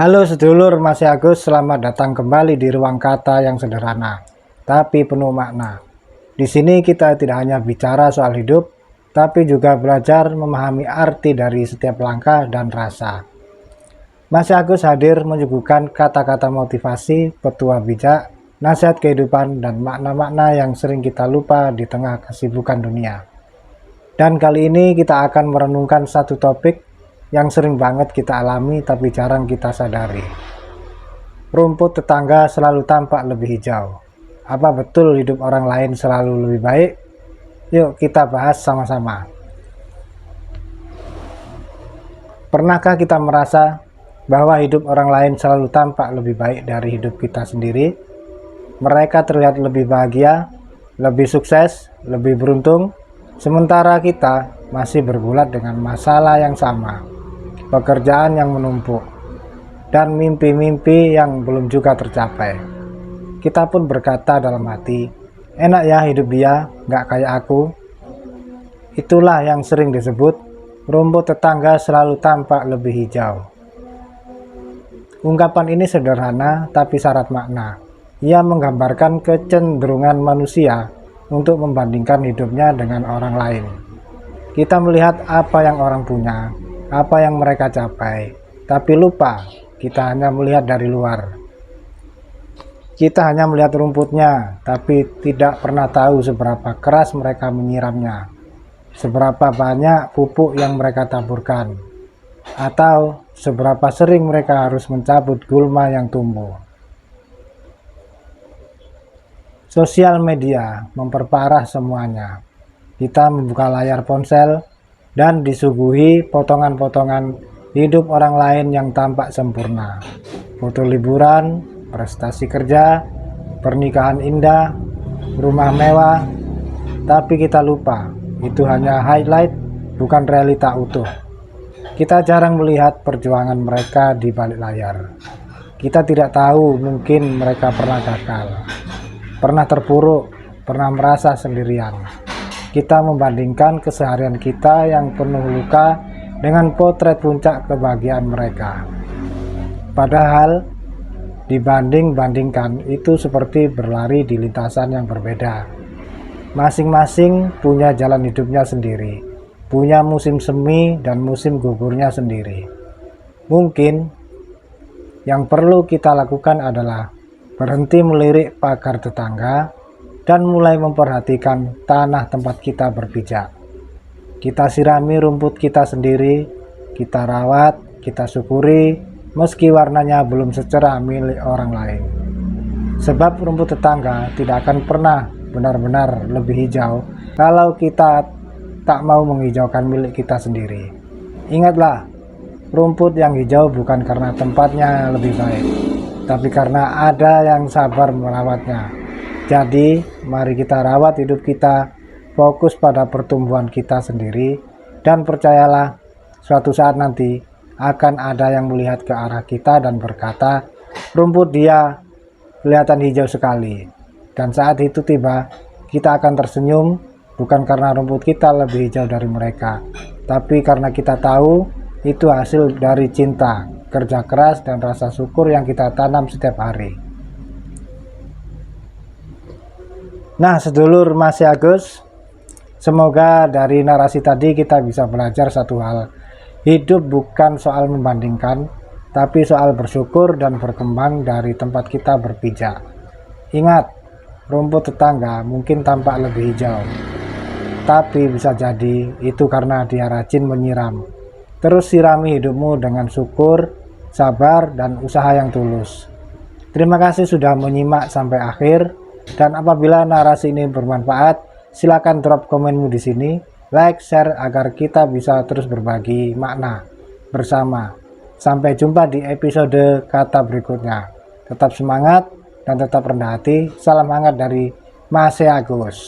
Halo sedulur, masih Agus. Selamat datang kembali di ruang kata yang sederhana, tapi penuh makna. Di sini kita tidak hanya bicara soal hidup, tapi juga belajar memahami arti dari setiap langkah dan rasa. Masih Agus hadir menyuguhkan kata-kata motivasi, petua bijak, nasihat kehidupan, dan makna-makna yang sering kita lupa di tengah kesibukan dunia. Dan kali ini kita akan merenungkan satu topik yang sering banget kita alami tapi jarang kita sadari. Rumput tetangga selalu tampak lebih hijau. Apa betul hidup orang lain selalu lebih baik? Yuk kita bahas sama-sama. Pernahkah kita merasa bahwa hidup orang lain selalu tampak lebih baik dari hidup kita sendiri? Mereka terlihat lebih bahagia, lebih sukses, lebih beruntung, sementara kita masih bergulat dengan masalah yang sama, pekerjaan yang menumpuk, dan mimpi-mimpi yang belum juga tercapai. Kita pun berkata dalam hati, enak ya hidup dia, nggak kayak aku. Itulah yang sering disebut, rumput tetangga selalu tampak lebih hijau. Ungkapan ini sederhana tapi syarat makna. Ia menggambarkan kecenderungan manusia untuk membandingkan hidupnya dengan orang lain. Kita melihat apa yang orang punya, apa yang mereka capai, tapi lupa kita hanya melihat dari luar. Kita hanya melihat rumputnya, tapi tidak pernah tahu seberapa keras mereka menyiramnya, seberapa banyak pupuk yang mereka taburkan, atau seberapa sering mereka harus mencabut gulma yang tumbuh. Sosial media memperparah semuanya. Kita membuka layar ponsel dan disuguhi potongan-potongan hidup orang lain yang tampak sempurna. Foto liburan, prestasi kerja, pernikahan indah, rumah mewah. Tapi kita lupa, itu hanya highlight, bukan realita utuh. Kita jarang melihat perjuangan mereka di balik layar. Kita tidak tahu, mungkin mereka pernah gagal, pernah terpuruk, pernah merasa sendirian. Kita membandingkan keseharian kita yang penuh luka dengan potret puncak kebahagiaan mereka. Padahal dibanding-bandingkan itu seperti berlari di lintasan yang berbeda. Masing-masing punya jalan hidupnya sendiri, punya musim semi dan musim gugurnya sendiri. Mungkin yang perlu kita lakukan adalah berhenti melirik pagar tetangga dan mulai memperhatikan tanah tempat kita berpijak. Kita sirami rumput kita sendiri, kita rawat, kita syukuri, meski warnanya belum secerah milik orang lain. Sebab rumput tetangga tidak akan pernah benar-benar lebih hijau kalau kita tak mau menghijaukan milik kita sendiri. Ingatlah, rumput yang hijau bukan karena tempatnya lebih baik, tapi karena ada yang sabar merawatnya. Jadi, mari kita rawat hidup kita, fokus pada pertumbuhan kita sendiri, dan percayalah, suatu saat nanti akan ada yang melihat ke arah kita dan berkata, rumput dia kelihatan hijau sekali. Dan saat itu tiba, kita akan tersenyum, bukan karena rumput kita lebih hijau dari mereka, tapi karena kita tahu itu hasil dari cinta, kerja keras, dan rasa syukur yang kita tanam setiap hari. Nah, sedulur Masih Agus, semoga dari narasi tadi kita bisa belajar satu hal. Hidup bukan soal membandingkan, tapi soal bersyukur dan berkembang dari tempat kita berpijak. Ingat, rumput tetangga mungkin tampak lebih hijau, tapi bisa jadi itu karena dia rajin menyiram. Terus sirami hidupmu dengan syukur, sabar, dan usaha yang tulus. Terima kasih sudah menyimak sampai akhir. Dan apabila narasi ini bermanfaat, silakan drop komenmu di sini, like, share agar kita bisa terus berbagi makna bersama. Sampai jumpa di episode kata berikutnya. Tetap semangat dan tetap rendah hati. Salam hangat dari Masih Agus.